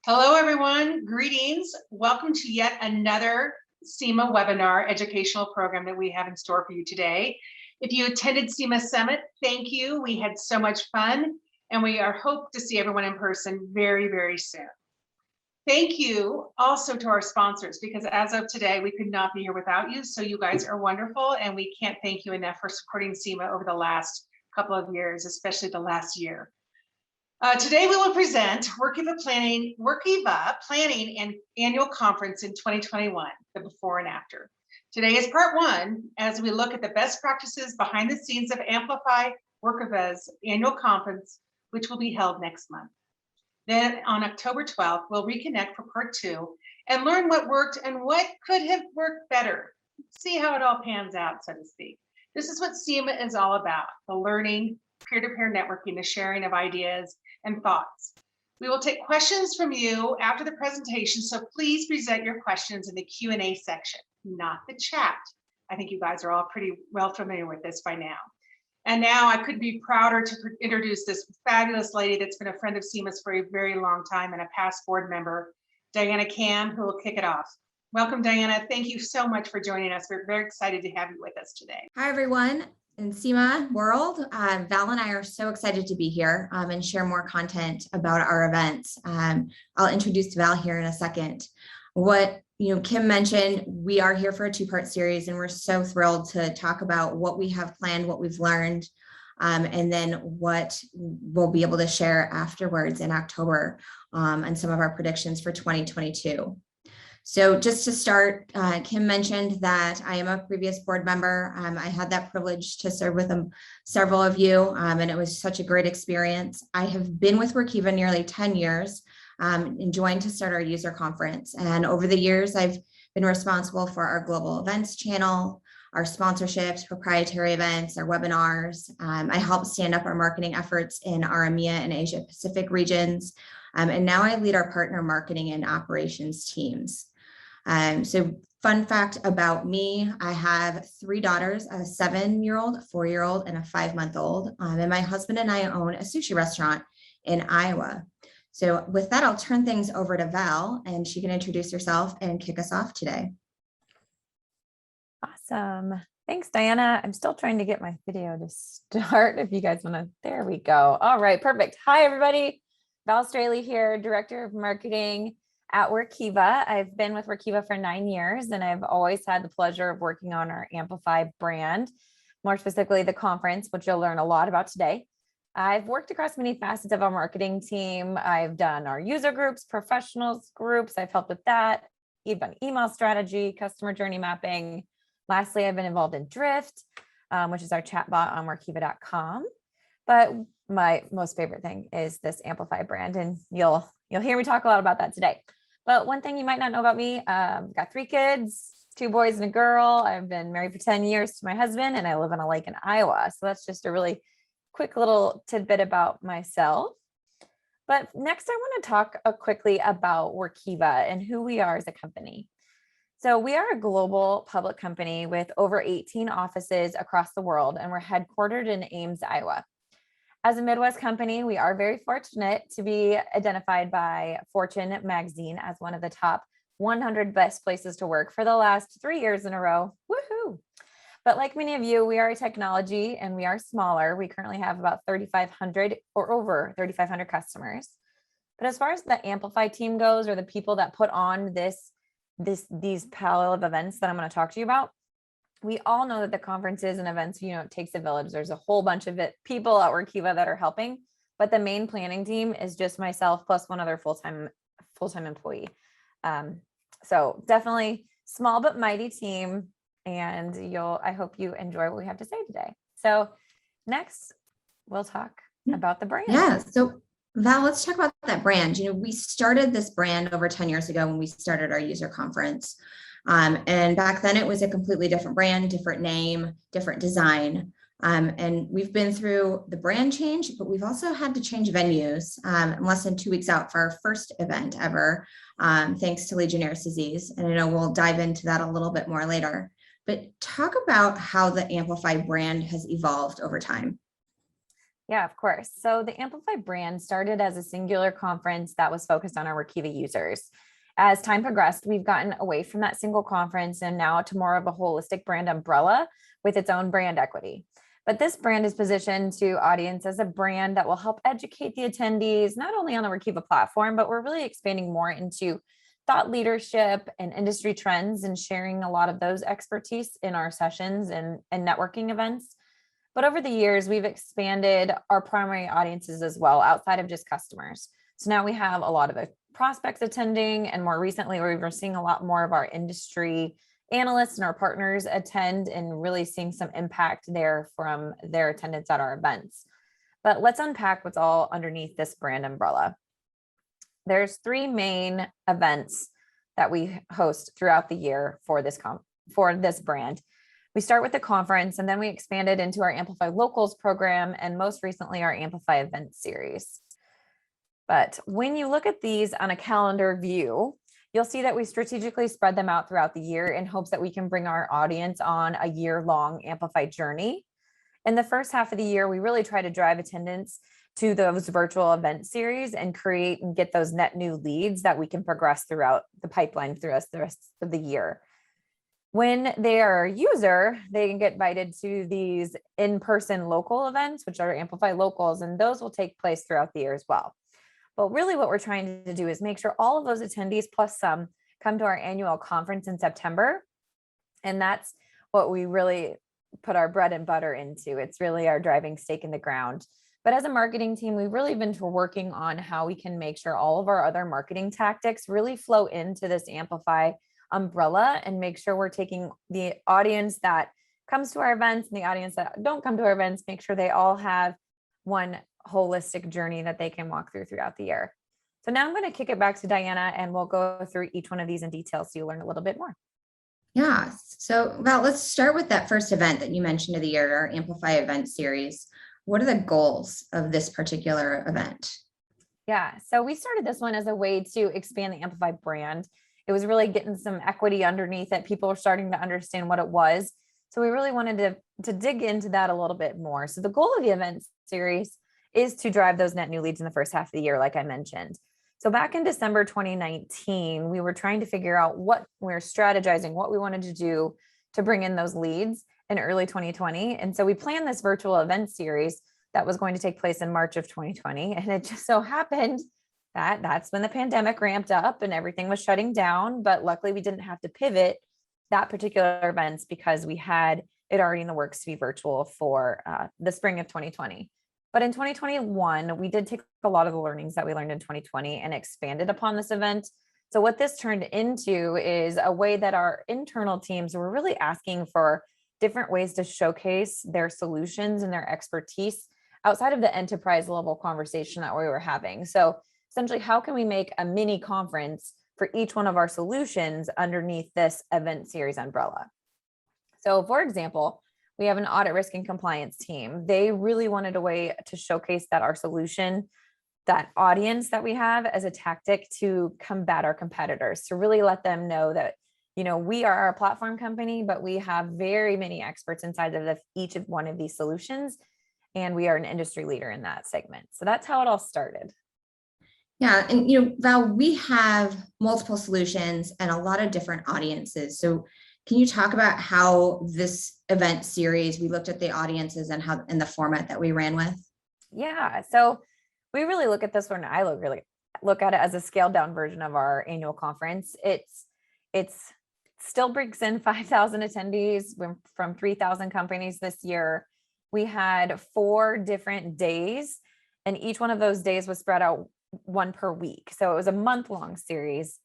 Hello, everyone. Greetings. Welcome to yet another CEMA webinar educational program that we have in store for you today. If you attended CEMA Summit, thank you. We had so much fun, and we hope to see everyone in person very, very soon. Thank you also to our sponsors, because as of today, we could not be here without you. So you guys are wonderful, and we can't thank you enough for supporting CEMA over the last couple of years, especially the last year. Today we will present Workiva Planning and Annual Conference in 2021, the before and after. Today is part one, as we look at the best practices behind the scenes of Amplify Workiva's annual conference, which will be held next month. Then on October 12th, we'll reconnect for part two and learn what worked and what could have worked better. See how it all pans out, so to speak. This is what CEMA is all about, the learning, peer-to-peer networking, the sharing of ideas and thoughts. We will take questions from you after the presentation, so please present your questions in the Q&A section, not the chat. I think you guys are all pretty well familiar with this by now. And now I couldn't be prouder to introduce this fabulous lady that's been a friend of CEMA's for a very long time and a past board member, Diana Cam, who will kick it off. Welcome, Diana. Thank you so much for joining us. We're very excited to have you with us today. Hi, everyone. In CEMA world, Val and I are so excited to be here and share more content about our events. I'll introduce Val here in a second. What Kim mentioned, we are here for a two-part series, and we're so thrilled to talk about what we have planned, what we've learned, and then what we'll be able to share afterwards in October and some of our predictions for 2022. So just to start, Kim mentioned that I am a previous board member. I had that privilege to serve with several of you, and it was such a great experience. I have been with Workiva nearly 10 years and joined to start our user conference. And over the years, I've been responsible for our global events channel, our sponsorships, proprietary events, our webinars. I helped stand up our marketing efforts in our EMEA and Asia Pacific regions. And now I lead our partner marketing and operations teams. So fun fact about me, I have three daughters, a 7-year-old, a 4-year-old, and a 5-month-old. And my husband and I own a sushi restaurant in Iowa. So with that, I'll turn things over to Val, and she can introduce herself and kick us off today. Awesome. Thanks, Diana. I'm still trying to get my video to start. If you guys want to, there we go. All right, perfect. Hi, everybody. Val Strehle here, Director of Marketing at Workiva. I've been with Workiva for 9 years, and I've always had the pleasure of working on our Amplify brand, more specifically the conference, which you'll learn a lot about today. I've worked across many facets of our marketing team. I've done our user groups, professionals groups. I've helped with that, even email strategy, customer journey mapping. Lastly, I've been involved in Drift, which is our chatbot on workiva.com. But my most favorite thing is this Amplify brand, and you'll hear me talk a lot about that today. But one thing you might not know about me, I've got 3 kids, 2 boys and a girl. I've been married for 10 years to my husband, and I live on a lake in Iowa. So that's just a really quick little tidbit about myself. But next, I want to talk quickly about Workiva and who we are as a company. So we are a global public company with over 18 offices across the world, and we're headquartered in Ames, Iowa. As a Midwest company, we are very fortunate to be identified by Fortune magazine as one of the top 100 best places to work for the last 3 years in a row. Woohoo! But like many of you, we are a technology and we are smaller. We currently have about 3,500 or over 3,500 customers. But as far as the Amplify team goes, or the people that put on these pile of events that I'm going to talk to you about, we all know that the conferences and events, it takes a village. There's a whole bunch of people at Workiva that are helping, but the main planning team is just myself plus one other full-time employee. So definitely small but mighty team, and I hope you enjoy what we have to say today. So next, we'll talk about the brand. Yeah. So Val, let's talk about that brand. We started this brand over 10 years ago when we started our user conference. And back then it was a completely different brand, different name, different design. And we've been through the brand change, but we've also had to change venues less than 2 weeks out for our first event ever, thanks to Legionnaire's disease. And I know we'll dive into that a little bit more later. But talk about how the Amplify brand has evolved over time. Yeah, of course. So the Amplify brand started as a singular conference that was focused on our Workiva users. As time progressed, we've gotten away from that single conference and now to more of a holistic brand umbrella with its own brand equity. But this brand is positioned to audience as a brand that will help educate the attendees, not only on the Workiva platform, but we're really expanding more into thought leadership and industry trends and sharing a lot of those expertise in our sessions and networking events. But over the years, we've expanded our primary audiences as well, outside of just customers. So now we have a lot of the prospects attending, and more recently, we're seeing a lot more of our industry analysts and our partners attend and really seeing some impact there from their attendance at our events. But let's unpack what's all underneath this brand umbrella. There's three main events that we host throughout the year for this brand. We start with the conference, and then we expanded into our Amplify Locals program, and most recently our Amplify event series. But when you look at these on a calendar view, you'll see that we strategically spread them out throughout the year in hopes that we can bring our audience on a year-long Amplify journey. In the first half of the year, we really try to drive attendance to those virtual event series and create and get those net new leads that we can progress throughout the pipeline throughout the rest of the year. When they are a user, they can get invited to these in-person local events, which are Amplify Locals, and those will take place throughout the year as well. But really what we're trying to do is make sure all of those attendees plus some come to our annual conference in September. And that's what we really put our bread and butter into. It's really our driving stake in the ground. But as a marketing team, we've really been working on how we can make sure all of our other marketing tactics really flow into this Amplify umbrella and make sure we're taking the audience that comes to our events and the audience that don't come to our events, make sure they all have one holistic journey that they can walk through throughout the year. So now I'm going to kick it back to Diana and we'll go through each one of these in detail so you learn a little bit more. Yeah. So Val, let's start with that first event that you mentioned of the year, our Amplify event series. What are the goals of this particular event? Yeah, so we started this one as a way to expand the Amplify brand. It was really getting some equity underneath it. People were starting to understand what it was. So we really wanted to dig into that a little bit more. So the goal of the event series is to drive those net new leads in the first half of the year, like I mentioned. So back in December 2019, we were trying to figure out what we're strategizing, what we wanted to do to bring in those leads in early 2020. And so we planned this virtual event series that was going to take place in March of 2020. And it just so happened that that's when the pandemic ramped up and everything was shutting down. But luckily we didn't have to pivot that particular events because we had it already in the works to be virtual for the spring of 2020. But in 2021, we did take a lot of the learnings that we learned in 2020 and expanded upon this event. So what this turned into is a way that our internal teams were really asking for different ways to showcase their solutions and their expertise outside of the enterprise level conversation that we were having. So essentially, how can we make a mini conference for each one of our solutions underneath this event series umbrella? So for example, we have an audit risk and compliance team. They really wanted a way to showcase that our solution, that audience that we have as a tactic to combat our competitors, to really let them know that, you know, we are a platform company, but we have very many experts inside of each of one of these solutions. And we are an industry leader in that segment. So that's how it all started. Yeah. And, Val, we have multiple solutions and a lot of different audiences. So can you talk about how this event series, we looked at the audiences and how in the format that we ran with? Yeah. So we really look at this one. I look at it as a scaled down version of our annual conference. It's still brings in 5,000 attendees from 3,000 companies this year. We had 4 different days, and each one of those days was spread out one per week. So it was a month-long series.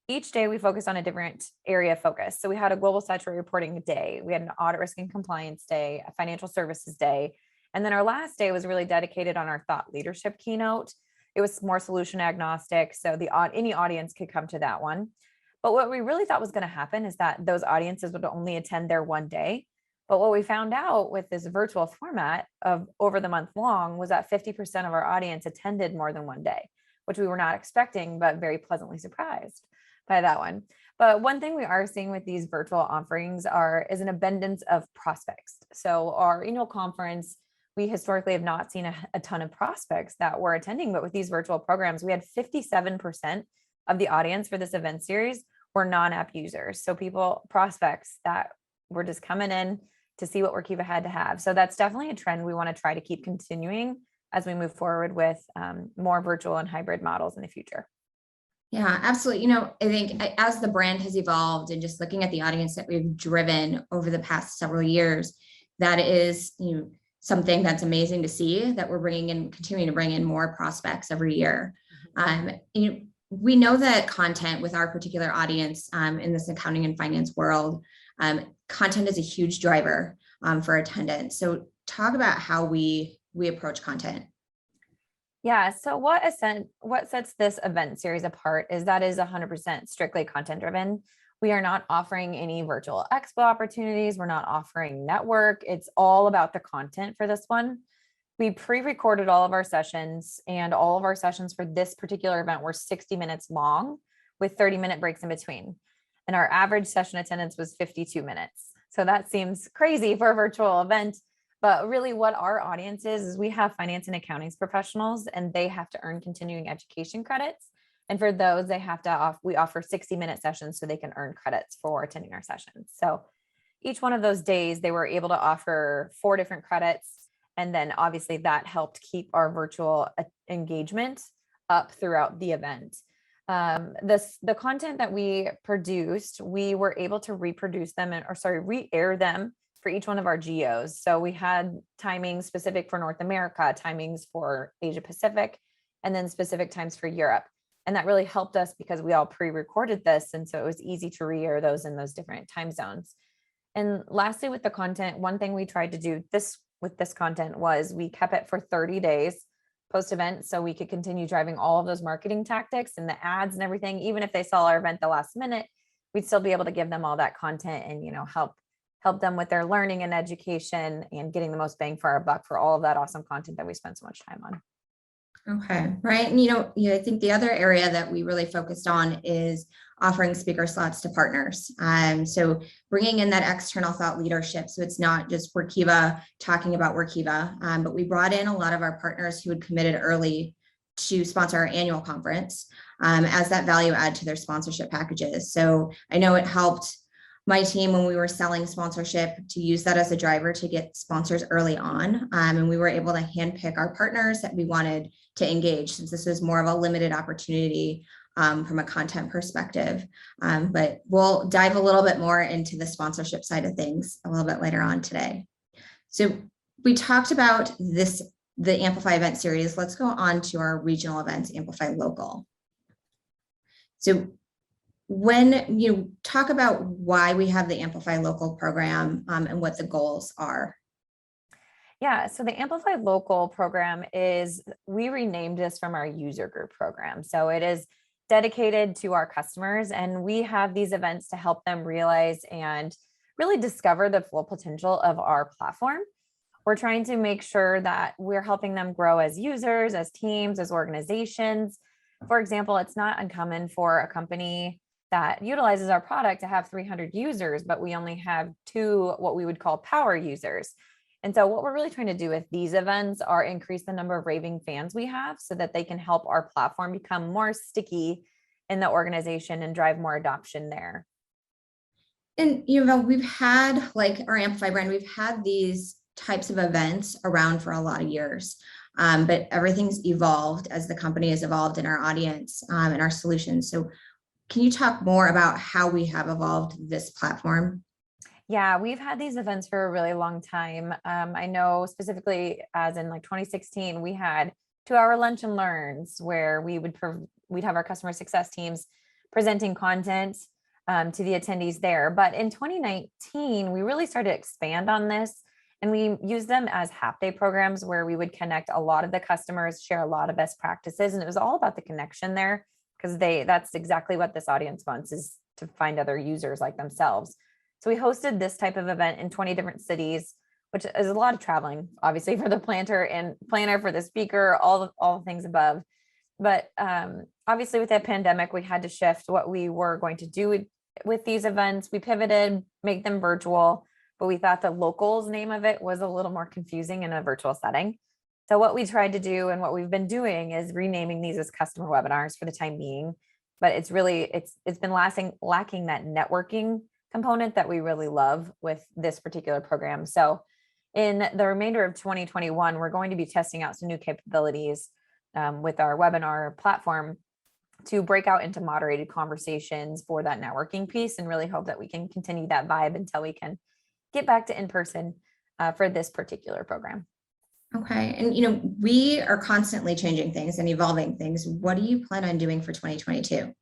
Each day we focused on a different area of focus. So we had a global statutory reporting day. We had an audit risk and compliance day, a financial services day. And then our last day was really dedicated on our thought leadership keynote. It was more solution agnostic. So any audience could come to that one. But what we really thought was going to happen is that those audiences would only attend there one day. But what we found out with this virtual format of over the month long was that 50% of our audience attended more than one day, which we were not expecting, but very pleasantly surprised by that one. But one thing we are seeing with these virtual offerings is an abundance of prospects. So our annual conference, we historically have not seen a ton of prospects that were attending, but with these virtual programs, we had 57% of the audience for this event series were non-app users. So prospects that were just coming in to see what Workiva had to have. So that's definitely a trend we want to try to keep continuing as we move forward with more virtual and hybrid models in the future. Yeah, absolutely. You know, I think as the brand has evolved and just looking at the audience that we've driven over the past several years, that is, something that's amazing to see, that we're continuing to bring in more prospects every year. We know that content with our particular audience in this accounting and finance world, content is a huge driver for attendance. So talk about how we approach content. Yeah. So what sets this event series apart is that is 100% strictly content driven. We are not offering any virtual expo opportunities. We're not offering network. It's all about the content for this one. We pre-recorded all of our sessions, and all of our sessions for this particular event were 60 minutes long with 30-minute breaks in between. And our average session attendance was 52 minutes. So that seems crazy for a virtual event. But really what our audience is we have finance and accounting professionals, and they have to earn continuing education credits. And for those, we offer 60-minute sessions so they can earn credits for attending our sessions. So each one of those days, they were able to offer 4 different credits. And then obviously that helped keep our virtual engagement up throughout the event. The content that we produced, we were able to re-air them for each one of our geos. So we had timings specific for North America, timings for Asia Pacific, and then specific times for Europe. And that really helped us because we all pre-recorded this. And so it was easy to re-air those in those different time zones. And lastly, with the content, one thing we tried to do with this content was we kept it for 30 days post-event so we could continue driving all of those marketing tactics and the ads and everything. Even if they saw our event the last minute, we'd still be able to give them all that content and, help them with their learning and education and getting the most bang for our buck for all of that awesome content that we spent so much time on. Okay, right. And, I think the other area that we really focused on is offering speaker slots to partners. So bringing in that external thought leadership. So it's not just Workiva talking about Workiva, but we brought in a lot of our partners who had committed early to sponsor our annual conference as that value add to their sponsorship packages. So I know it helped my team when we were selling sponsorship to use that as a driver to get sponsors early on. And we were able to handpick our partners that we wanted to engage, since this was more of a limited opportunity from a content perspective. But we'll dive a little bit more into the sponsorship side of things a little bit later on today. So we talked about the Amplify event series. Let's go on to our regional events, Amplify Local. So when you talk about why we have the Amplify Local program and what the goals are. Yeah, so the Amplify Local program we renamed this from our user group program. So it is dedicated to our customers, and we have these events to help them realize and really discover the full potential of our platform. We're trying to make sure that we're helping them grow as users, as teams, as organizations. For example, it's not uncommon for a company that utilizes our product to have 300 users, but we only have 2 what we would call power users. And so what we're really trying to do with these events are increase the number of raving fans we have so that they can help our platform become more sticky in the organization and drive more adoption there. And, we've had, like our Amplify brand, we've had these types of events around for a lot of years, but everything's evolved as the company has evolved in our audience and our solutions. So can you talk more about how we have evolved this platform? Yeah, we've had these events for a really long time. I know specifically as in like 2016, we had 2-hour lunch and learns where we'd have our customer success teams presenting content to the attendees there. But in 2019, we really started to expand on this, and we used them as half-day programs where we would connect a lot of the customers, share a lot of best practices, and it was all about the connection there. Because that's exactly what this audience wants, is to find other users like themselves. So we hosted this type of event in 20 different cities, which is a lot of traveling, obviously, for the planner, for the speaker, all the things above. But obviously with the pandemic, we had to shift what we were going to do with these events. We pivoted, make them virtual, but we thought the locals name of it was a little more confusing in a virtual setting. So what we tried to do and what we've been doing is renaming these as customer webinars for the time being, but it's been lacking that networking component that we really love with this particular program. So in the remainder of 2021, we're going to be testing out some new capabilities with our webinar platform to break out into moderated conversations for that networking piece, and really hope that we can continue that vibe until we can get back to in-person for this particular program. Okay. And, we are constantly changing things and evolving things. What do you plan on doing for 2022?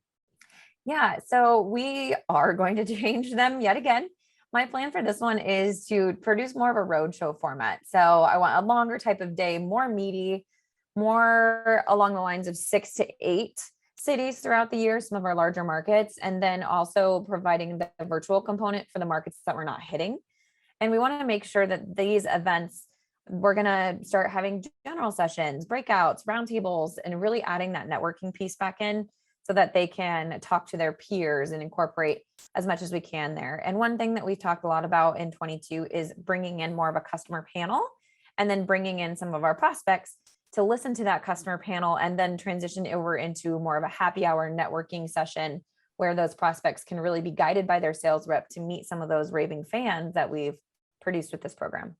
Yeah, so we are going to change them yet again. My plan for this one is to produce more of a roadshow format. So I want a longer type of day, more meaty, more along the lines of 6 to 8 cities throughout the year, some of our larger markets, and then also providing the virtual component for the markets that we're not hitting. And we want to make sure that these events, we're going to start having general sessions, breakouts, roundtables, and really adding that networking piece back in so that they can talk to their peers and incorporate as much as we can there. And one thing that we've talked a lot about in 22 is bringing in more of a customer panel, and then bringing in some of our prospects to listen to that customer panel, and then transition over into more of a happy hour networking session where those prospects can really be guided by their sales rep to meet some of those raving fans that we've produced with this program.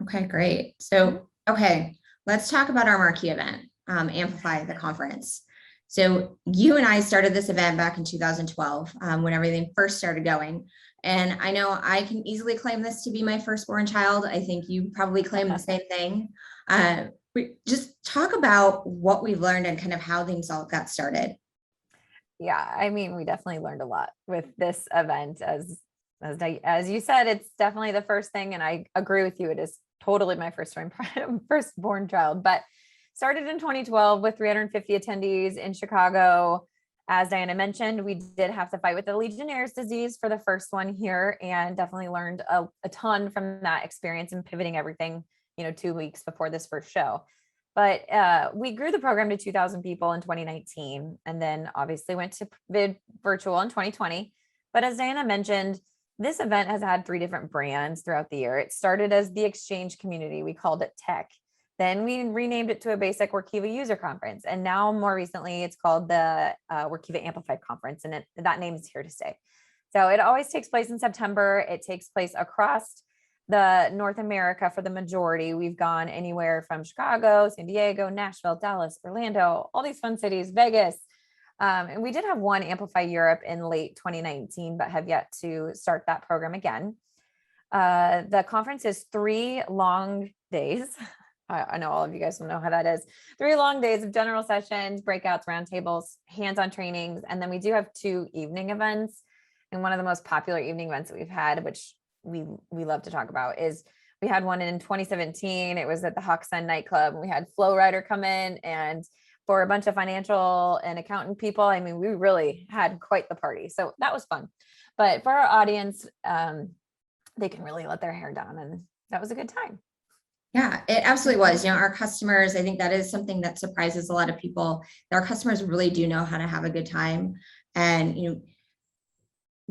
Okay, great. So, okay, let's talk about our marquee event, Amplify the conference. So you and I started this event back in 2012 when everything first started going. And I know I can easily claim this to be my firstborn child. I think you probably claim the same thing. We just talk about what we've learned and kind of how things all got started. Yeah, I mean, we definitely learned a lot with this event. As you said, it's definitely the first thing, and I agree with you. It is totally my firstborn child, but started in 2012 with 350 attendees in Chicago. As Diana mentioned, we did have to fight with the Legionnaire's disease for the first one here, and definitely learned a ton from that experience and pivoting everything, 2 weeks before this first show. But we grew the program to 2,000 people in 2019, and then obviously went to virtual in 2020. But as Diana mentioned, this event has had 3 different brands throughout the year. It started as the Exchange Community. We called it Tech. Then we renamed it to a basic Workiva User Conference. And now more recently, it's called the Workiva Amplify Conference, and that name is here to stay. So it always takes place in September. It takes place across the North America for the majority. We've gone anywhere from Chicago, San Diego, Nashville, Dallas, Orlando, all these fun cities, Vegas. And we did have one Amplify Europe in late 2019, but have yet to start that program again. The conference is 3 long days. I know all of you guys will know how that is. 3 long days of general sessions, breakouts, roundtables, hands-on trainings. And then we do have 2 evening events. And one of the most popular evening events that we've had, which we love to talk about, is we had one in 2017. It was at the Hawk Sun nightclub. And we had Flo Rida come in, and for a bunch of financial and accountant people, I mean, we really had quite the party. So that was fun. But for our audience, they can really let their hair down, and that was a good time. Yeah, it absolutely was. Our customers, I think that is something that surprises a lot of people. Our customers really do know how to have a good time. And,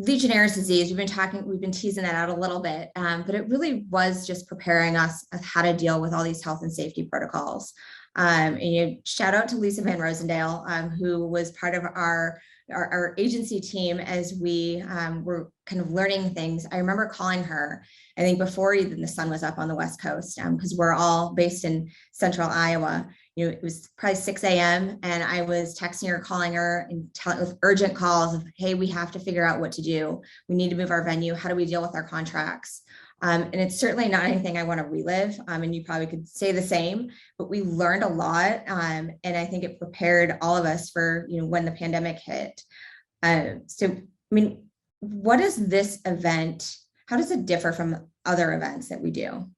Legionnaire's disease, we've been teasing that out a little bit, but it really was just preparing us of how to deal with all these health and safety protocols. And shout out to Lisa Van Rosendale, who was part of our agency team as we were kind of learning things. I remember calling her, I think before even the sun was up on the West Coast, because we're all based in central Iowa. It was probably 6 a.m. and I was texting her, calling her, and with urgent calls of, hey, we have to figure out what to do. We need to move our venue. How do we deal with our contracts? And it's certainly not anything I want to relive. And you probably could say the same, but we learned a lot. And I think it prepared all of us for, when the pandemic hit. What is this event? How does it differ from other events that we do?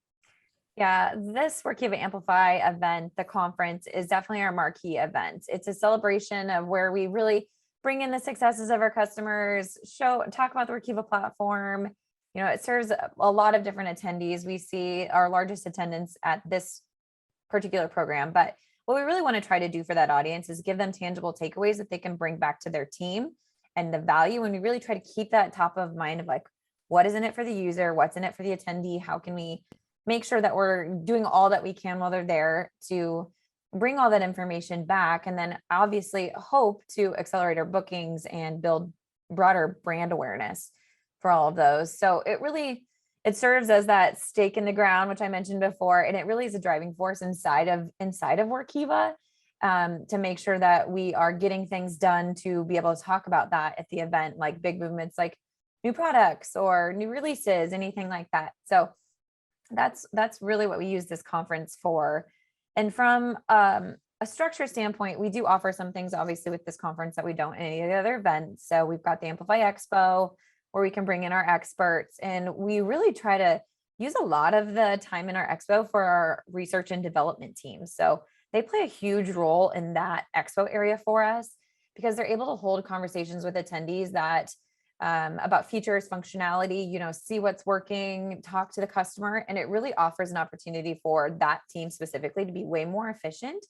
Yeah, this Workiva Amplify event, the conference, is definitely our marquee event. It's a celebration of where we really bring in the successes of our customers, talk about the Workiva platform. It serves a lot of different attendees. We see our largest attendance at this particular program, but what we really want to try to do for that audience is give them tangible takeaways that they can bring back to their team and the value. And we really try to keep that top of mind of like, what is in it for the user, what's in it for the attendee, how can we make sure that we're doing all that we can while they're there to bring all that information back, and then obviously hope to accelerate our bookings and build broader brand awareness for all of those. So it serves as that stake in the ground, which I mentioned before, and it really is a driving force inside of Workiva, to make sure that we are getting things done to be able to talk about that at the event, like big movements like new products or new releases, anything like that. So that's really what we use this conference for. And from a structure standpoint, we do offer some things obviously with this conference that we don't in any of the other events. So we've got the Amplify Expo, where we can bring in our experts, and we really try to use a lot of the time in our expo for our research and development team. So they play a huge role in that expo area for us, because they're able to hold conversations with attendees that about features, functionality, see what's working, talk to the customer. And it really offers an opportunity for that team specifically to be way more efficient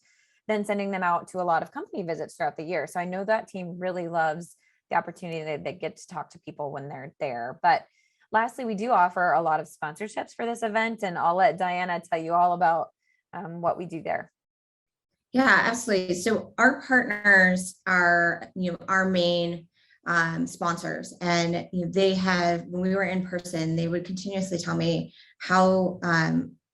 than sending them out to a lot of company visits throughout the year. So I know that team really loves the opportunity that they get to talk to people when they're there. But lastly, we do offer a lot of sponsorships for this event, and I'll let Diana tell you all about what we do there. Yeah, absolutely. So our partners are, our main sponsors, and they have, when we were in person, they would continuously tell me how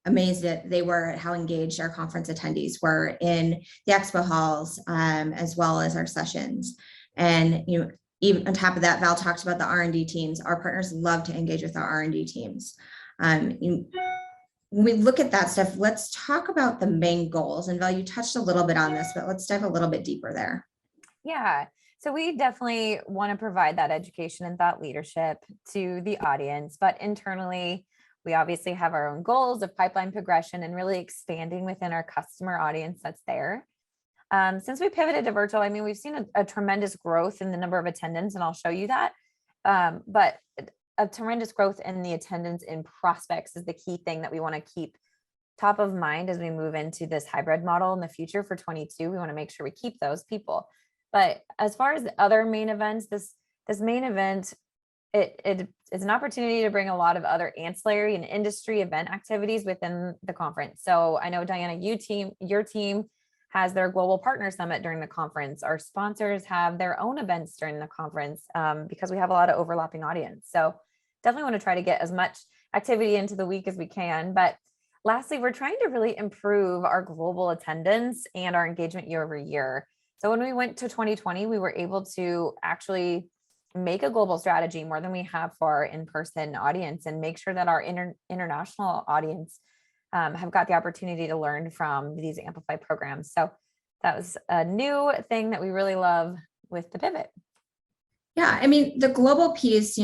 amazed that they were at how engaged our conference attendees were in the expo halls, as well as our sessions. And even on top of that, Val talked about the R&D teams. Our partners love to engage with our R&D teams. When we look at that stuff, let's talk about the main goals. And Val, you touched a little bit on this, but let's dive a little bit deeper there. Yeah. So we definitely want to provide that education and thought leadership to the audience, but internally, we obviously have our own goals of pipeline progression and really expanding within our customer audience that's there. Since we pivoted to virtual, I mean, we've seen a tremendous growth in the number of attendants, and I'll show you that. But a tremendous growth in the attendance in prospects is the key thing that we want to keep top of mind as we move into this hybrid model in the future for 22. We want to make sure we keep those people. But as far as the other main events, this main event, it is an opportunity to bring a lot of other ancillary and industry event activities within the conference. So I know, Diana, your team has their global partner summit during the conference. Our sponsors have their own events during the conference, because we have a lot of overlapping audience. So definitely want to try to get as much activity into the week as we can. But lastly, we're trying to really improve our global attendance and our engagement year over year. So when we went to 2020, we were able to actually make a global strategy more than we have for our in-person audience, and make sure that our international audience have got the opportunity to learn from these Amplify programs. So that was a new thing that we really love with the pivot. Yeah, I mean, the global piece,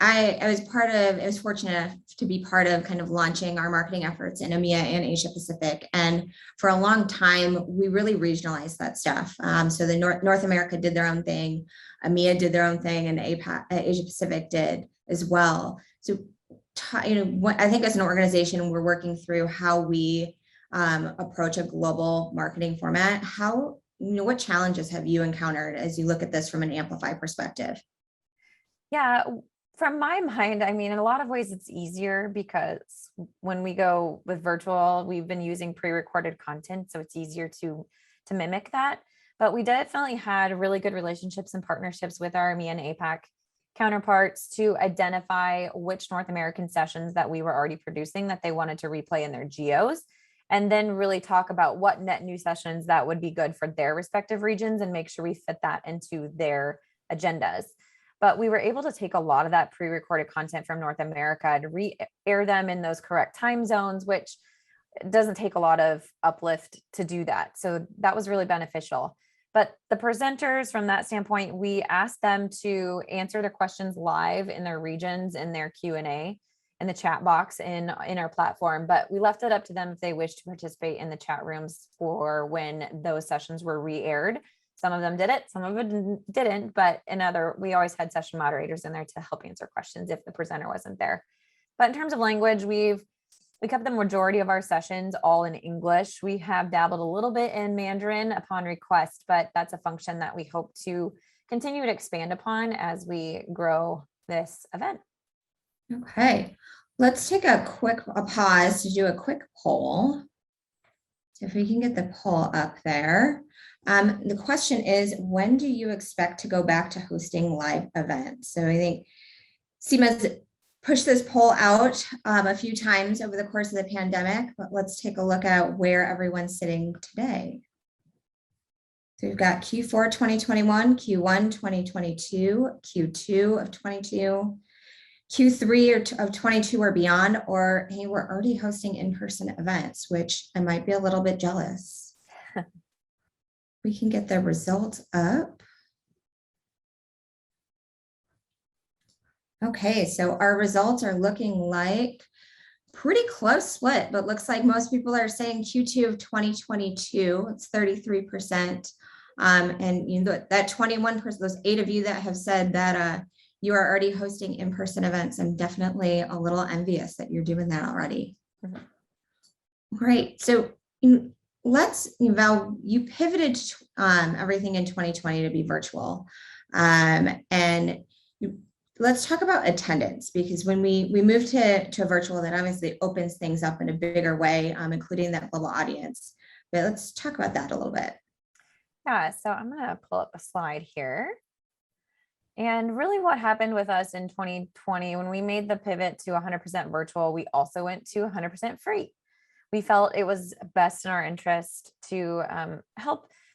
I was fortunate enough to be part of kind of launching our marketing efforts in EMEA and Asia Pacific. And for a long time, we really regionalized that stuff. So the North America did their own thing, EMEA did their own thing, and Asia Pacific did as well. So I think as an organization, we're working through how we approach a global marketing format. What challenges have you encountered as you look at this from an Amplify perspective? Yeah, from my mind, I mean, in a lot of ways, it's easier because when we go with virtual, we've been using pre-recorded content, so it's easier to mimic that. But we definitely had really good relationships and partnerships with our EMEA and APAC counterparts to identify which North American sessions that we were already producing that they wanted to replay in their geos, and then really talk about what net new sessions that would be good for their respective regions and make sure we fit that into their agendas. But we were able to take a lot of that pre-recorded content from North America to re-air them in those correct time zones, which doesn't take a lot of uplift to do that. So that was really beneficial. But the presenters, from that standpoint, we asked them to answer their questions live in their regions in their Q&A in the chat box in our platform. But we left it up to them if they wish to participate in the chat rooms for when those sessions were re-aired. Some of them did it, some of them didn't, but we always had session moderators in there to help answer questions if the presenter wasn't there. But in terms of language, we kept the majority of our sessions all in English. We have dabbled a little bit in Mandarin upon request, but that's a function that we hope to continue to expand upon as we grow this event. Okay, let's take a pause to do a quick poll. So if we can get the poll up there. The question is, when do you expect to go back to hosting live events? So I think CEMA's pushed this poll out a few times over the course of the pandemic, but let's take a look at where everyone's sitting today. So we've got Q4 2021, Q1 2022, Q2 of 22, Q3 of 22 or beyond, or hey, we're already hosting in-person events, which I might be a little bit jealous. We can get the results up. Okay, so our results are looking like pretty close split, but looks like most people are saying Q2 of 2022, it's 33%. And you know that 21%, those 8 of you that have said that you are already hosting in-person events, I'm definitely a little envious that you're doing that already. Great, so Val, you pivoted everything in 2020 to be virtual. Let's talk about attendance, because when we moved to virtual, that obviously opens things up in a bigger way, including that global audience. But let's talk about that a little bit. Yeah, so I'm going to pull up a slide here. And really what happened with us in 2020, when we made the pivot to 100% virtual, we also went to 100% free. We felt it was best in our interest to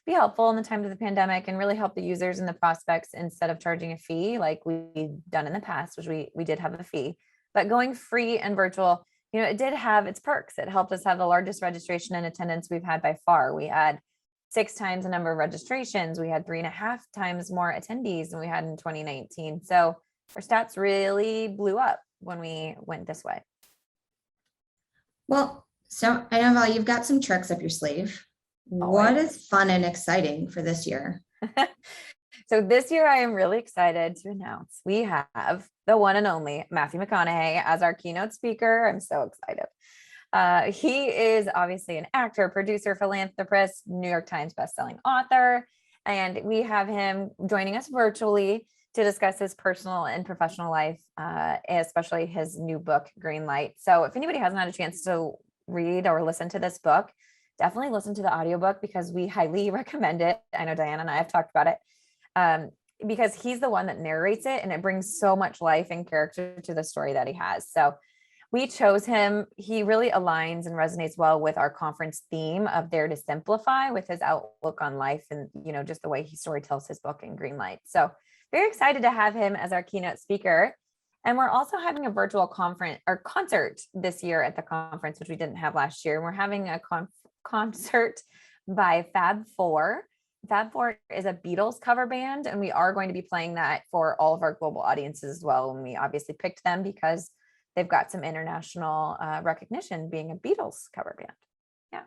be helpful in the time of the pandemic and really help the users and the prospects instead of charging a fee like we've done in the past, which we did have a fee. But going free and virtual, you know, it did have its perks. It helped us have the largest registration and attendance we've had by far. We had 6 times the number of registrations. We had 3.5 times more attendees than we had in 2019. So our stats really blew up when we went this way. Well, so I know, Val, you've got some tricks up your sleeve. What is fun and exciting for this year? So this year I am really excited to announce we have the one and only Matthew McConaughey as our keynote speaker. I'm so excited. He is obviously an actor, producer, philanthropist, New York Times bestselling author, and we have him joining us virtually to discuss his personal and professional life, especially his new book, Green Light. So if anybody hasn't had a chance to read or listen to this book, definitely listen to the audiobook because we highly recommend it. I know Diana and I have talked about it because he's the one that narrates it and it brings so much life and character to the story that he has. So we chose him. He really aligns and resonates well with our conference theme of Dare to Simplify, with his outlook on life and, you know, just the way he storytells his book in Green Light. So very excited to have him as our keynote speaker. And we're also having a virtual conference or concert this year at the conference, which we didn't have last year. And we're having a concert by Fab Four. Fab Four is a Beatles cover band, and we are going to be playing that for all of our global audiences as well. And we obviously picked them because they've got some international recognition being a Beatles cover band. Yeah.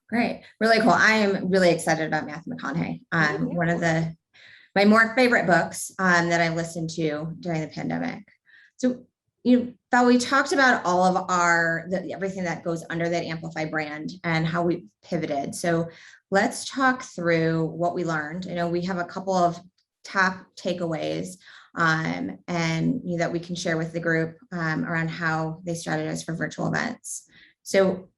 Great. Really cool. I am really excited about Matthew McConaughey. One of my more favorite books that I listened to during the pandemic. So, Val, we talked about all of everything that goes under that Amplify brand and how we pivoted. So let's talk through what we learned. I know we have a couple of top takeaways and that we can share with the group around how they strategize for virtual events. So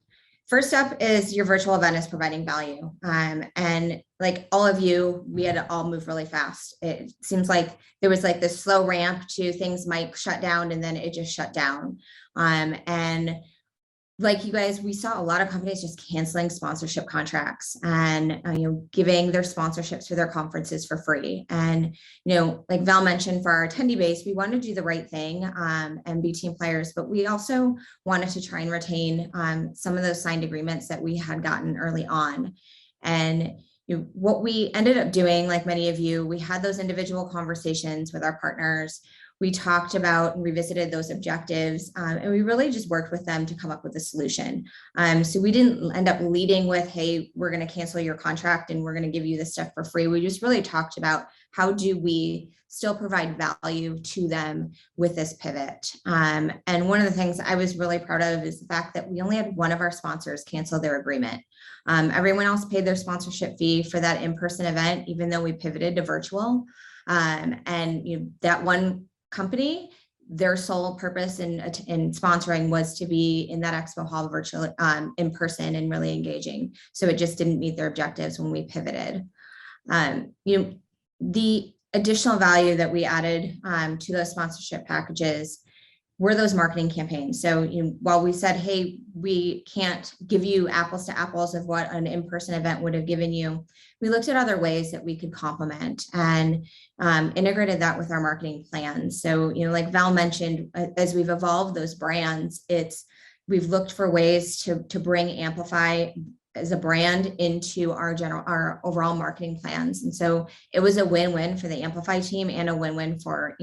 first up is your virtual event is providing value. And like all of you, we had to all move really fast. It seems like there was like this slow ramp to things might shut down and then it just shut down. And like you guys, we saw a lot of companies just canceling sponsorship contracts and giving their sponsorships for their conferences for free. And like Val mentioned, for our attendee base, we wanted to do the right thing and be team players, but we also wanted to try and retain some of those signed agreements that we had gotten early on. And what we ended up doing, like many of you, we had those individual conversations with our partners. We talked about and revisited those objectives, and we really just worked with them to come up with a solution. So we didn't end up leading with, hey, we're going to cancel your contract and we're going to give you this stuff for free. We just really talked about how do we still provide value to them with this pivot. And one of the things I was really proud of is the fact that we only had one of our sponsors cancel their agreement. Everyone else paid their sponsorship fee for that in-person event, even though we pivoted to virtual. And that one company their sole purpose in sponsoring was to be in that expo hall virtually, in person and really engaging. So it just didn't meet their objectives when we pivoted. The additional value that we added to those sponsorship packages were those marketing campaigns. So while we said, hey, we can't give you apples to apples of what an in-person event would have given you, we looked at other ways that we could complement and integrated that with our marketing plans. So, like Val mentioned, as we've evolved those brands, we've looked for ways to bring Amplify as a brand into our overall marketing plans. And so it was a win-win for the Amplify team and a win-win for,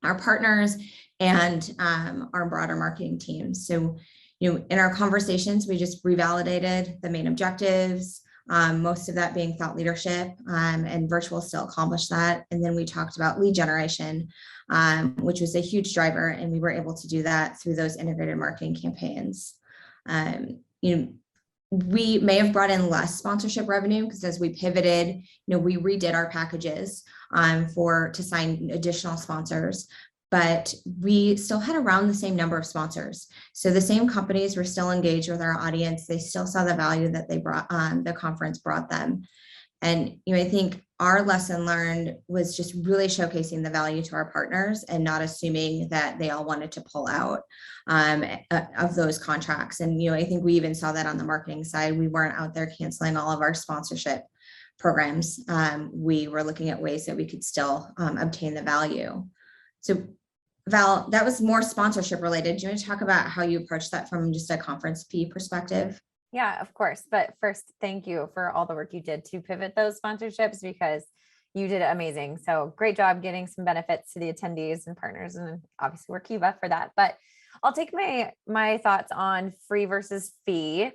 our partners and our broader marketing teams. So, in our conversations, we just revalidated the main objectives, most of that being thought leadership, and virtual still accomplished that. And then we talked about lead generation, which was a huge driver, and we were able to do that through those integrated marketing campaigns. We may have brought in less sponsorship revenue because as we pivoted, we redid our packages to sign additional sponsors, but we still had around the same number of sponsors. So the same companies were still engaged with our audience. They still saw the value that the conference brought them. And I think our lesson learned was just really showcasing the value to our partners and not assuming that they all wanted to pull out of those contracts. And I think we even saw that on the marketing side. We weren't out there canceling all of our sponsorship programs. We were looking at ways that we could still obtain the value. So Val, that was more sponsorship related. Do you want to talk about how you approach that from just a conference fee perspective? Yeah, of course. But first, thank you for all the work you did to pivot those sponsorships because you did amazing. So great job getting some benefits to the attendees and partners, and obviously Workiva for that. But I'll take my thoughts on free versus fee.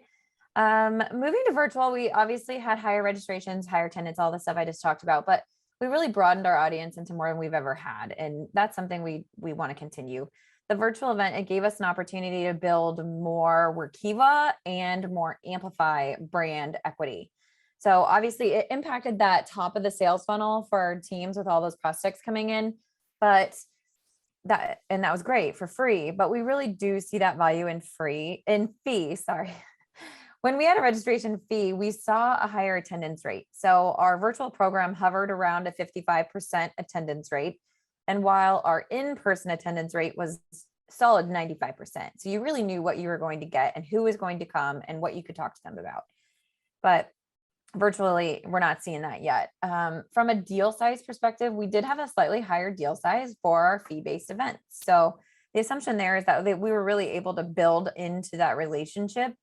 Moving to virtual, we obviously had higher registrations, higher attendance, all the stuff I just talked about, but we really broadened our audience into more than we've ever had. And that's something we want to continue. The virtual event, it gave us an opportunity to build more Workiva and more Amplify brand equity. So obviously it impacted that top of the sales funnel for our teams with all those prospects coming in, but that was great for free, but we really do see that value in fee. When we had a registration fee, we saw a higher attendance rate. So our virtual program hovered around a 55% attendance rate. And while our in-person attendance rate was solid 95%. So you really knew what you were going to get and who was going to come and what you could talk to them about. But virtually, we're not seeing that yet. From a deal size perspective, we did have a slightly higher deal size for our fee-based events. So the assumption there is that we were really able to build into that relationship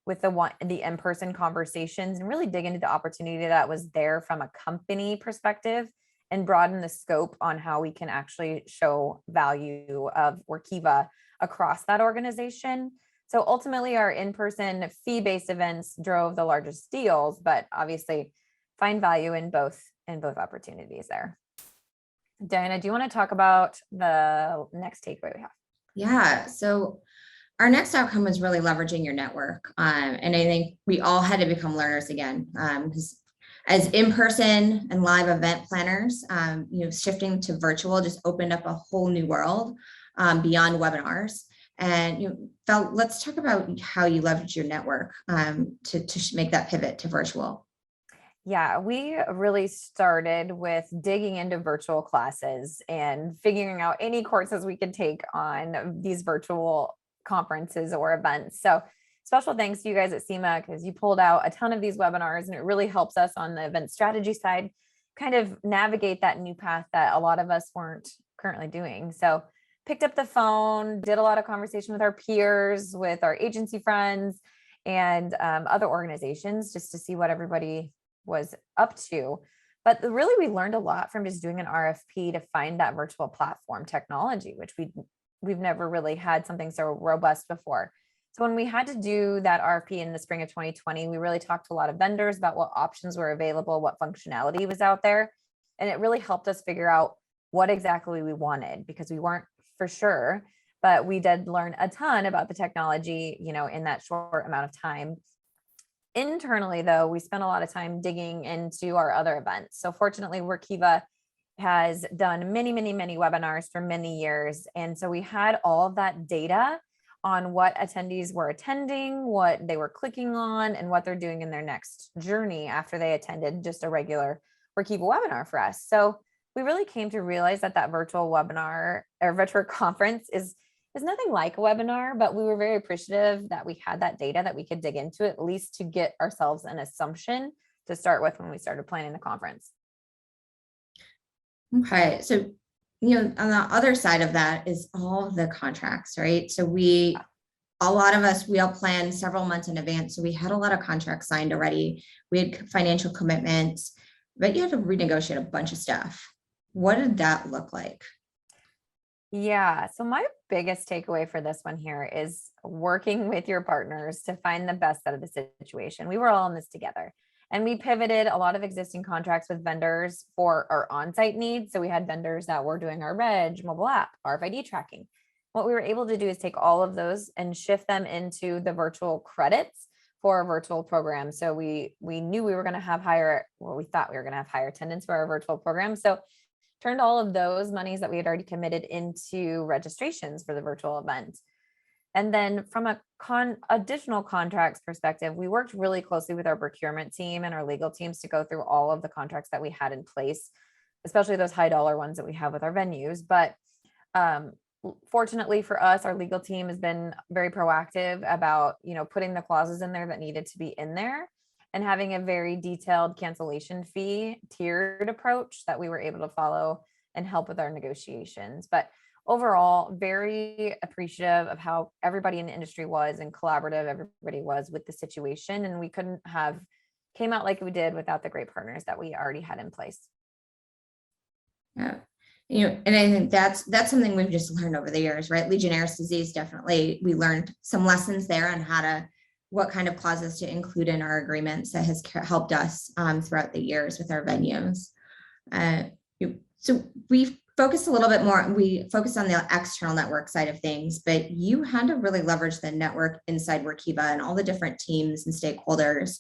with the in-person conversations and really dig into the opportunity that was there from a company perspective and broaden the scope on how we can actually show value of Workiva across that organization. So ultimately our in-person fee-based events drove the largest deals, but obviously find value in both opportunities there. Diana, do you want to talk about the next takeaway we have? Yeah, so our next outcome was really leveraging your network. And I think we all had to become learners again, because as in-person and live event planners, shifting to virtual just opened up a whole new world beyond webinars. And let's talk about how you leverage your network to make that pivot to virtual. Yeah, we really started with digging into virtual classes and figuring out any courses we could take on these virtual conferences or events. So special thanks to you guys at CEMA because you pulled out a ton of these webinars and it really helps us on the event strategy side kind of navigate that new path that a lot of us weren't currently doing. So picked up the phone, did a lot of conversation with our peers, with our agency friends and other organizations just to see what everybody was up to. But really, we learned a lot from just doing an RFP to find that virtual platform technology, which we've never really had something so robust before. So when we had to do that RFP in the spring of 2020, we really talked to a lot of vendors about what options were available, what functionality was out there. And it really helped us figure out what exactly we wanted because we weren't for sure, but we did learn a ton about the technology, in that short amount of time. Internally, though, we spent a lot of time digging into our other events. So fortunately, Workiva has done many, many, many webinars for many years. And so we had all of that data on what attendees were attending, what they were clicking on, and what they're doing in their next journey after they attended just a regular Workiva webinar for us. So we really came to realize that that virtual webinar or virtual conference is nothing like a webinar, but we were very appreciative that we had that data that we could dig into, at least to get ourselves an assumption to start with when we started planning the conference. Okay, so on the other side of that is all of the contracts, right? So a lot of us, we all planned several months in advance. So we had a lot of contracts signed already. We had financial commitments, but you had to renegotiate a bunch of stuff. What did that look like? Yeah, so my biggest takeaway for this one here is working with your partners to find the best out of the situation. We were all in this together. And we pivoted a lot of existing contracts with vendors for our on-site needs. So we had vendors that were doing our reg, mobile app, RFID tracking. What we were able to do is take all of those and shift them into the virtual credits for a virtual program. So we knew we were going to have we thought we were going to have higher attendance for our virtual program. So turned all of those monies that we had already committed into registrations for the virtual event. And then from a additional contracts perspective, we worked really closely with our procurement team and our legal teams to go through all of the contracts that we had in place, especially those high dollar ones that we have with our venues. But fortunately for us, our legal team has been very proactive about, putting the clauses in there that needed to be in there and having a very detailed cancellation fee tiered approach that we were able to follow and help with our negotiations. But overall, very appreciative of how everybody in the industry was and collaborative everybody was with the situation. And we couldn't have came out like we did without the great partners that we already had in place. Yeah. And I think that's something we've just learned over the years, right? Legionnaire's disease, definitely. We learned some lessons there on what kind of clauses to include in our agreements that has helped us throughout the years with our venues. So we've focused a little bit more, we focused on the external network side of things, but you had to really leverage the network inside Workiva and all the different teams and stakeholders.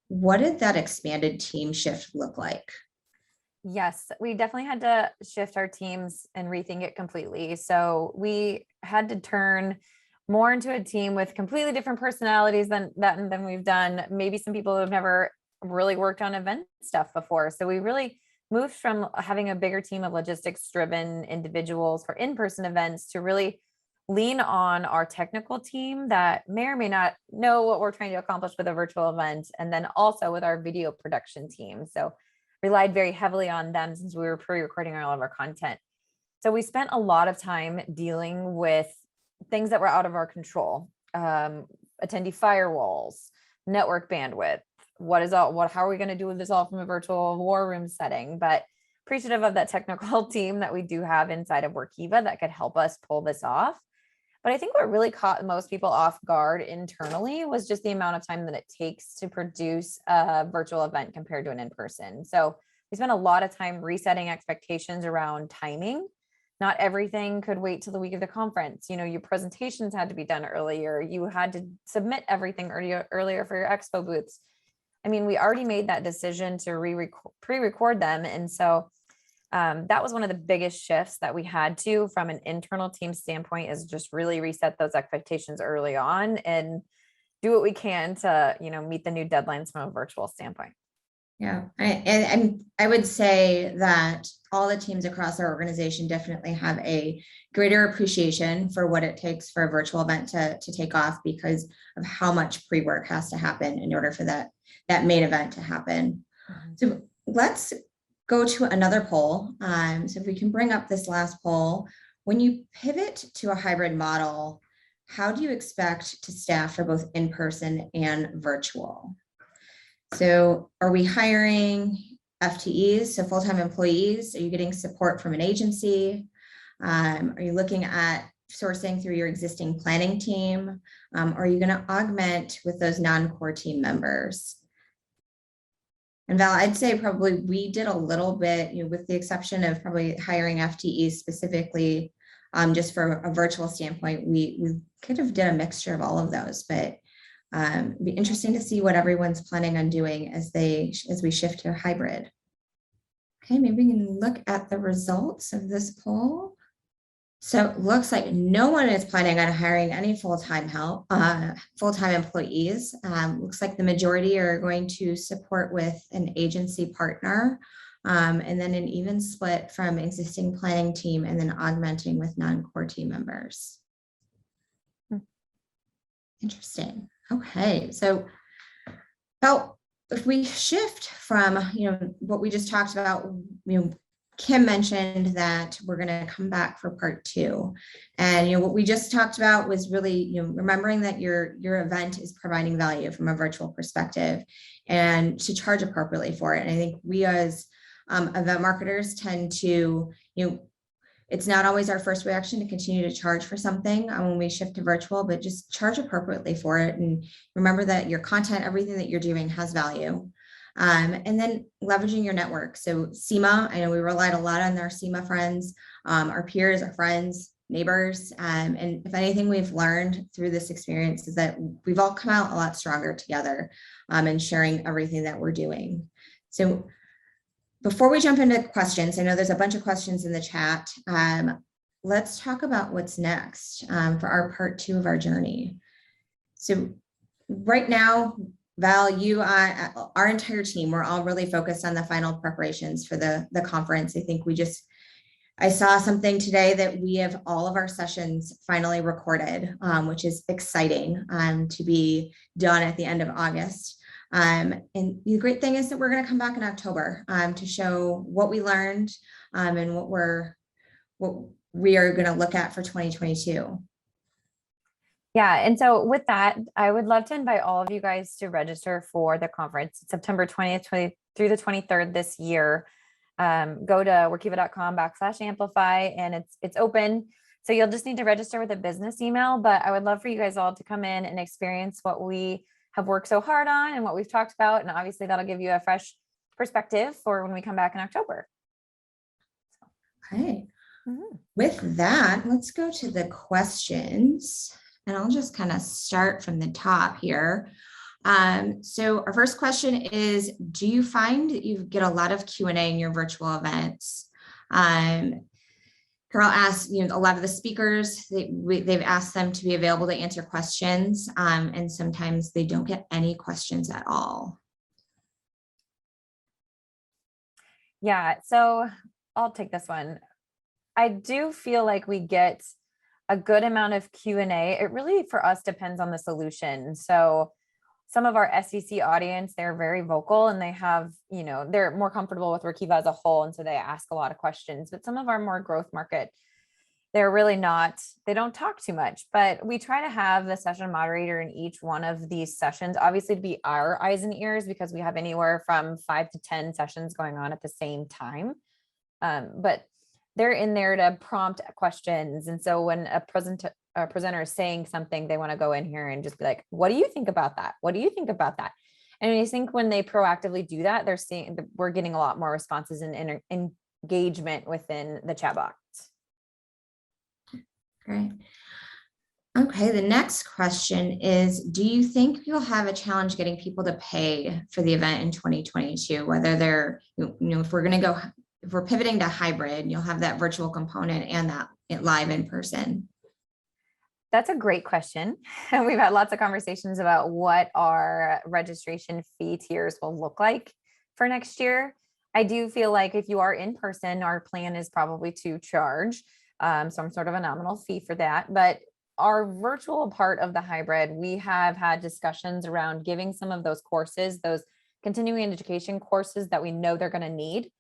What did that expanded team shift look like? Yes, we definitely had to shift our teams and rethink it completely. So we had to turn more into a team with completely different personalities than we've done. Maybe some people who have never really worked on event stuff before. So we really moved from having a bigger team of logistics-driven individuals for in-person events to really lean on our technical team that may or may not know what we're trying to accomplish with a virtual event, and then also with our video production team. So relied very heavily on them since we were pre-recording all of our content. So we spent a lot of time dealing with things that were out of our control, attendee firewalls, network bandwidth. How are we going to do this all from a virtual war room setting? But appreciative of that technical team that we do have inside of Workiva that could help us pull this off. But I think what really caught most people off guard internally was just the amount of time that it takes to produce a virtual event compared to an in-person. So we spent a lot of time resetting expectations around timing. Not everything could wait till the week of the conference. Your presentations had to be done earlier. You had to submit everything earlier for your expo booths. I mean, we already made that decision to pre-record them. And so that was one of the biggest shifts that we had to, from an internal team standpoint, is just really reset those expectations early on and do what we can to, meet the new deadlines from a virtual standpoint. Yeah, and I would say that all the teams across our organization definitely have a greater appreciation for what it takes for a virtual event to take off, because of how much pre-work has to happen in order for that main event to happen. Mm-hmm. So let's go to another poll. So if we can bring up this last poll, when you pivot to a hybrid model, how do you expect to staff for both in-person and virtual? So are we hiring FTEs, so full-time employees? Are you getting support from an agency? Are you looking at sourcing through your existing planning team? Are you going to augment with those non-core team members? And Val, I'd say probably we did a little bit, with the exception of probably hiring FTEs specifically, just for a virtual standpoint, we kind of did a mixture of all of those, but it'd be interesting to see what everyone's planning on doing as we shift to a hybrid. Okay, maybe we can look at the results of this poll. So it looks like no one is planning on hiring any full-time full-time employees. Looks like the majority are going to support with an agency partner, and then an even split from existing planning team and then augmenting with non-core team members. Interesting. Okay, so if we shift from what we just talked about, Kim mentioned that we're going to come back for part 2, and what we just talked about was really remembering that your event is providing value from a virtual perspective, and to charge appropriately for it. And I think we as event marketers tend to it's not always our first reaction to continue to charge for something when we shift to virtual, but just charge appropriately for it. And remember that your content, everything that you're doing has value. And then leveraging your network. So CEMA, I know we relied a lot on our CEMA friends, our peers, our friends, neighbors. And if anything we've learned through this experience is that we've all come out a lot stronger together and sharing everything that we're doing. So before we jump into questions, I know there's a bunch of questions in the chat. Let's talk about what's next for our part 2 of our journey. So right now, Val, you, our entire team, we're all really focused on the final preparations for the conference. I think I saw something today that we have all of our sessions finally recorded, which is exciting to be done at the end of August. And the great thing is that we're going to come back in October to show what we learned and what we are going to look at for 2022. Yeah. And so with that, I would love to invite all of you guys to register for the conference. It's September 20th through the 23rd this year. Go to workiva.com/amplify, and it's open. So you'll just need to register with a business email, but I would love for you guys all to come in and experience what we have worked so hard on and what we've talked about. And obviously that'll give you a fresh perspective for when we come back in October. Okay. With that, let's go to the questions. And I'll just kind of start from the top here. So our first question is, do you find that you get a lot of Q&A in your virtual events? Carol asked, a lot of the speakers, they've asked them to be available to answer questions, and sometimes they don't get any questions at all. Yeah, so I'll take this one. I do feel like we get a good amount of Q&A. It really, for us, depends on the solution. So some of our SEC audience, they're very vocal and they have, they're more comfortable with Workiva as a whole. And so they ask a lot of questions, but some of our more growth market, they're really not, they don't talk too much, but we try to have the session moderator in each one of these sessions, obviously to be our eyes and ears, because we have anywhere from 5 to 10 sessions going on at the same time. But they're in there to prompt questions. And so when a presenter is saying something, they want to go in here and just be like, what do you think about that? What do you think about that? And I think when they proactively do that, they're seeing we're getting a lot more responses and engagement within the chat box. Great. Okay, the next question is, do you think you'll have a challenge getting people to pay for the event in 2022, whether they're, if we're pivoting to hybrid, you'll have that virtual component and that live in person? That's a great question. We've had lots of conversations about what our registration fee tiers will look like for next year. I do feel like if you are in person, our plan is probably to charge some sort of a nominal fee for that. But our virtual part of the hybrid, we have had discussions around giving some of those courses, those continuing education courses that we know they're going to need,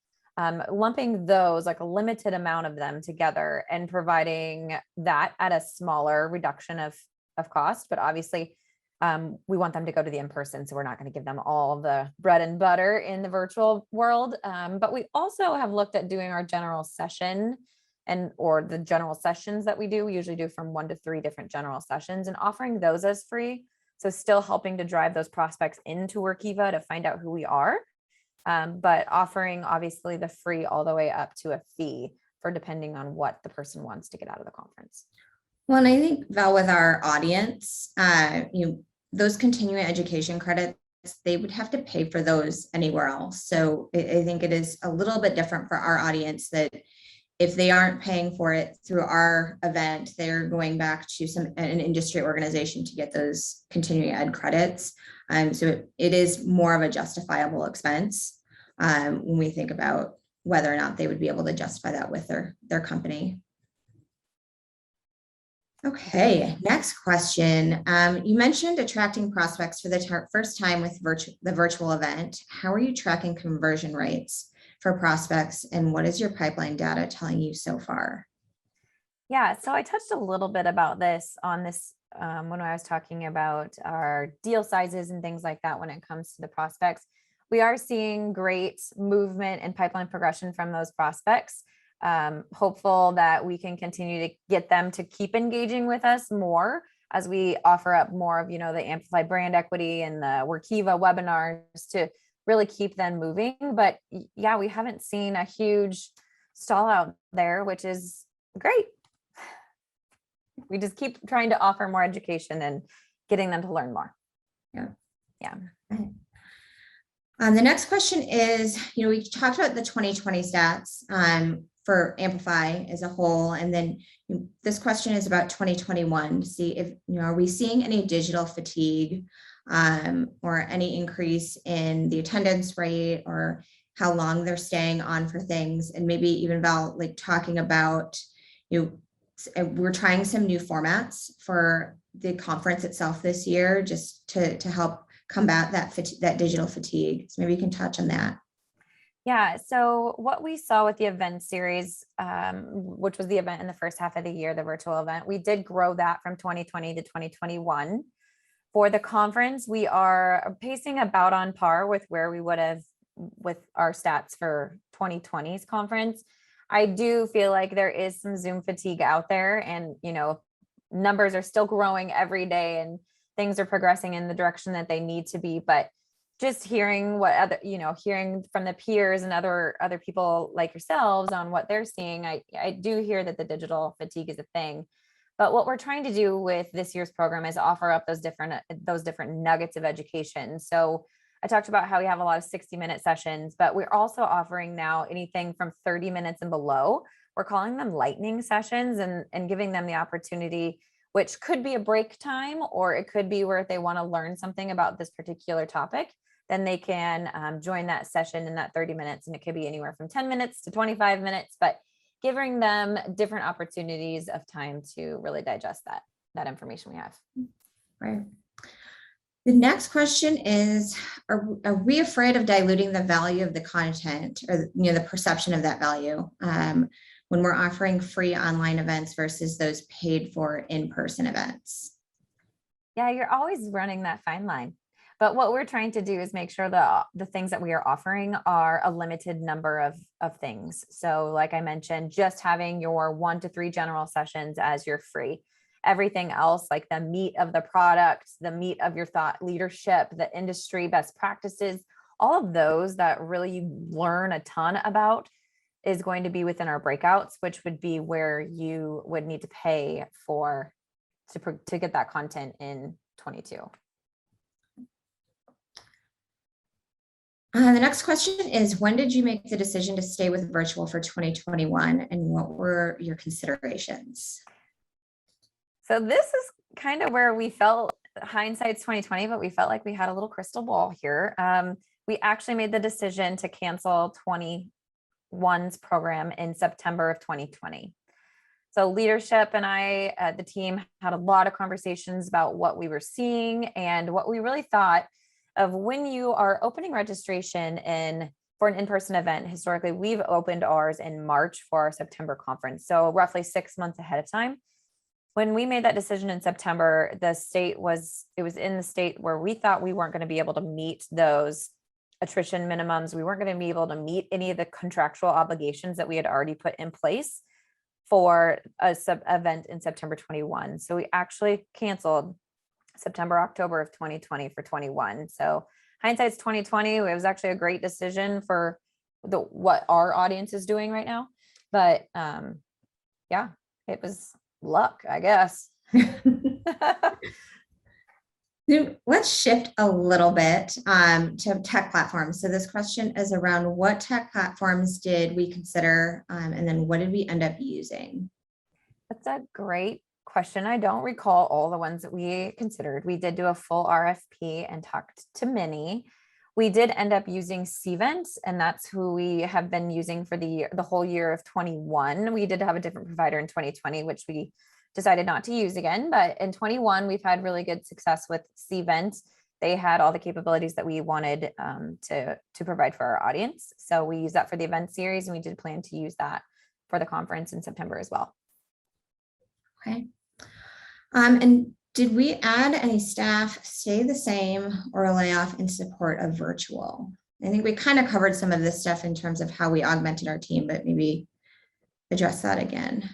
lumping those, like a limited amount of them together and providing that at a smaller reduction of cost. But obviously we want them to go to the in-person, so we're not going to give them all the bread and butter in the virtual world. But we also have looked at doing our general session or the general sessions that we do. We usually do from 1 to 3 different general sessions and offering those as free. So still helping to drive those prospects into Workiva to find out who we are. But offering obviously the free all the way up to a fee for depending on what the person wants to get out of the conference. Well, and I think, Val, with our audience, those continuing education credits they would have to pay for those anywhere else. So I think it is a little bit different for our audience that if they aren't paying for it through our event, they're going back to an industry organization to get those continuing ed credits. So it is more of a justifiable expense when we think about whether or not they would be able to justify that with their company. Okay, next question. You mentioned attracting prospects for the first time with the virtual event. How are you tracking conversion rates for prospects, and what is your pipeline data telling you so far? Yeah, so I touched a little bit about this on this when I was talking about our deal sizes and things like that when it comes to the prospects. We are seeing great movement and pipeline progression from those prospects. Hopeful that we can continue to get them to keep engaging with us more as we offer up more of, the Amplify brand equity and the Workiva webinars to really keep them moving. But yeah, we haven't seen a huge stall out there, which is great. We just keep trying to offer more education and getting them to learn more. Yeah. The next question is, we talked about the 2020 stats for Amplify as a whole, and then this question is about 2021 to see if, are we seeing any digital fatigue or any increase in the attendance rate or how long they're staying on for things, and maybe even about like talking about, we're trying some new formats for the conference itself this year just to help combat that digital fatigue. So maybe you can touch on that. Yeah, so what we saw with the event series, which was the event in the first half of the year, the virtual event, we did grow that from 2020 to 2021. For the conference, we are pacing about on par with where we would have with our stats for 2020's conference. I do feel like there is some Zoom fatigue out there, and numbers are still growing every day and things are progressing in the direction that they need to be. But just hearing what hearing from the peers and other people like yourselves on what they're seeing, I do hear that the digital fatigue is a thing. But what we're trying to do with this year's program is offer up those different nuggets of education. So I talked about how we have a lot of 60-minute sessions, but we're also offering now anything from 30 minutes and below. We're calling them lightning sessions and giving them the opportunity, which could be a break time, or it could be where if they want to learn something about this particular topic, then they can join that session in that 30 minutes. And it could be anywhere from 10 minutes to 25 minutes, but giving them different opportunities of time to really digest that information we have. Right. The next question is, are we afraid of diluting the value of the content or the perception of that value when we're offering free online events versus those paid for in-person events? Yeah, you're always running that fine line. But what we're trying to do is make sure that the things that we are offering are a limited number of things. So like I mentioned, just having your 1 to 3 general sessions as your free. Everything else, like the meat of the product, the meat of your thought leadership, the industry best practices, all of those that really you learn a ton about is going to be within our breakouts, which would be where you would need to pay to get that content in 22. The next question is, when did you make the decision to stay with virtual for 2021, and what were your considerations? So this is kind of where we felt, hindsight's 2020, but we felt like we had a little crystal ball here. We actually made the decision to cancel 21's program in September of 2020. So leadership and I, the team, had a lot of conversations about what we were seeing and what we really thought of when you are opening registration for an in-person event. Historically, we've opened ours in March for our September conference, so roughly 6 months ahead of time. When we made that decision in September, it was in the state where we thought we weren't going to be able to meet those attrition minimums. We weren't going to be able to meet any of the contractual obligations that we had already put in place for a event in September 21. So we actually canceled September, October of 2020 for 21. So hindsight's 2020. It was actually a great decision for what our audience is doing right now. But yeah, it was luck, I guess. Let's shift a little bit to tech platforms. So this question is around what tech platforms did we consider, and then what did we end up using? That's a great question. I don't recall all the ones that we considered. We did do a full RFP and talked to many. We did end up using Cvent, and that's who we have been using for the whole year of 21. We did have a different provider in 2020, which we decided not to use again. But in 21, we've had really good success with Cvent. They had all the capabilities that we wanted to provide for our audience. So we use that for the event series, and we did plan to use that for the conference in September as well. Okay. And did we add any staff, stay the same, or lay off in support of virtual? I think we kind of covered some of this stuff in terms of how we augmented our team, but maybe address that again.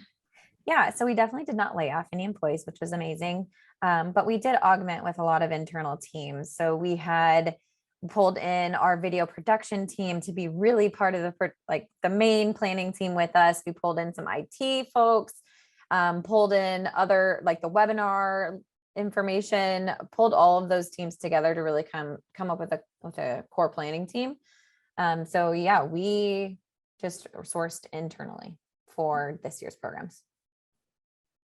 Yeah, so we definitely did not lay off any employees, which was amazing. But we did augment with a lot of internal teams. So we had pulled in our video production team to be really part of the main planning team with us. We pulled in some IT folks, pulled in other like the webinar information, pulled all of those teams together to really come up with a core planning team. So yeah, we just sourced internally for this year's programs.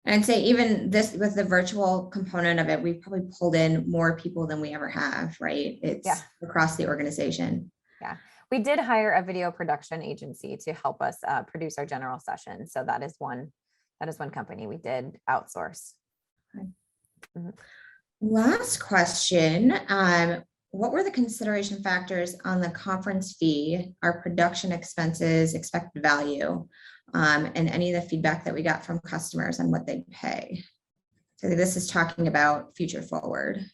And I'd say even this with the virtual component of it, we probably pulled in more people than we ever have, right? It's across the organization. Yeah, we did hire a video production agency to help us produce our general session. So that is one company we did outsource. Okay. Mm-hmm. Last question. What were the consideration factors on the conference fee, our production expenses, expected value, and any of the feedback that we got from customers on what they pay? So this is talking about future forward.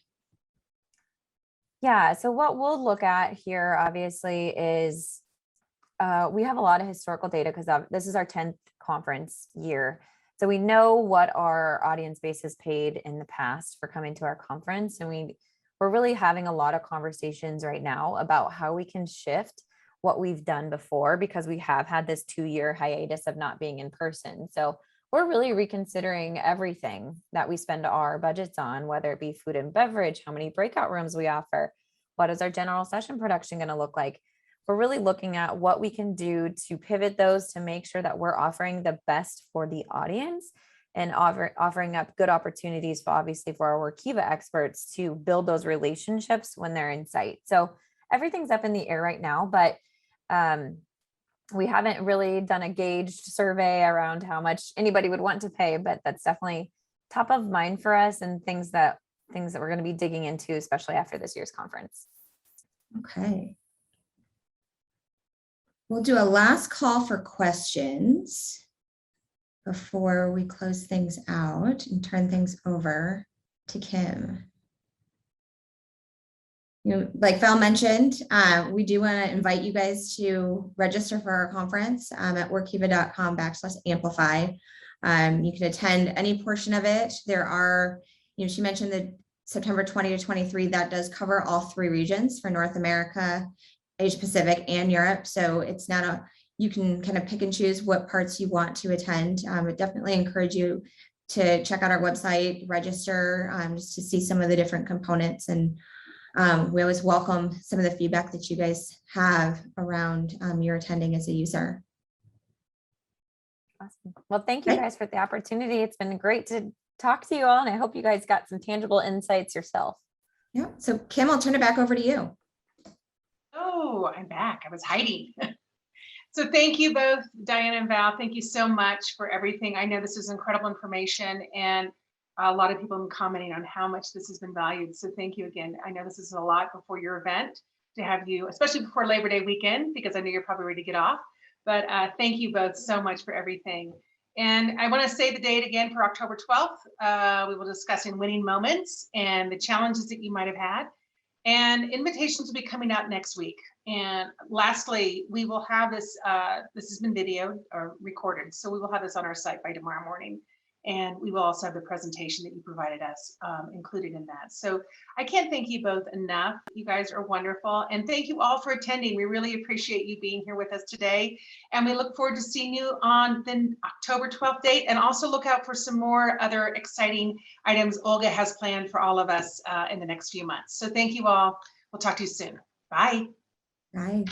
Yeah, so what we'll look at here obviously is we have a lot of historical data because this is our 10th conference year. So we know what our audience base has paid in the past for coming to our conference. And we're really having a lot of conversations right now about how we can shift what we've done before, because we have had this 2-year hiatus of not being in person. So we're really reconsidering everything that we spend our budgets on, whether it be food and beverage, how many breakout rooms we offer, what is our general session production going to look like? We're really looking at what we can do to pivot those to make sure that we're offering the best for the audience and offering up good opportunities for obviously for our Workiva experts to build those relationships when they're in site. So everything's up in the air right now, but we haven't really done a gauged survey around how much anybody would want to pay, but that's definitely top of mind for us and things that we're going to be digging into, especially after this year's conference. Okay. We'll do a last call for questions before we close things out and turn things over to Kim. Like Val mentioned, we do want to invite you guys to register for our conference at workiva.com/amplify. You can attend any portion of it. There are, she mentioned that September 20 to 23, that does cover all 3 regions for North America, Asia Pacific, and Europe. So it's not you can kind of pick and choose what parts you want to attend. I definitely encourage you to check out our website, register, just to see some of the different components. And we always welcome some of the feedback that you guys have around your attending as a user. Awesome. Well, thank you guys for the opportunity. It's been great to talk to you all, and I hope you guys got some tangible insights yourself. Yeah. So Kim, I'll turn it back over to you. Oh, I'm back. I was hiding. So thank you both, Diana and Val. Thank you so much for everything. I know this is incredible information, and a lot of people have been commenting on how much this has been valued. So thank you again. I know this is a lot before your event to have you, especially before Labor Day weekend, because I know you're probably ready to get off. But thank you both so much for everything. And I want to say the date again for October 12th. We will discuss in winning moments and the challenges that you might have had. And invitations will be coming out next week. And lastly, we will have this, this has been videoed or recorded. So we will have this on our site by tomorrow morning. And we will also have the presentation that you provided us included in that. So I can't thank you both enough. You guys are wonderful. And thank you all for attending. We really appreciate you being here with us today. And we look forward to seeing you on the October 12th date. And also look out for some more other exciting items Olga has planned for all of us in the next few months. So thank you all. We'll talk to you soon. Bye. Bye.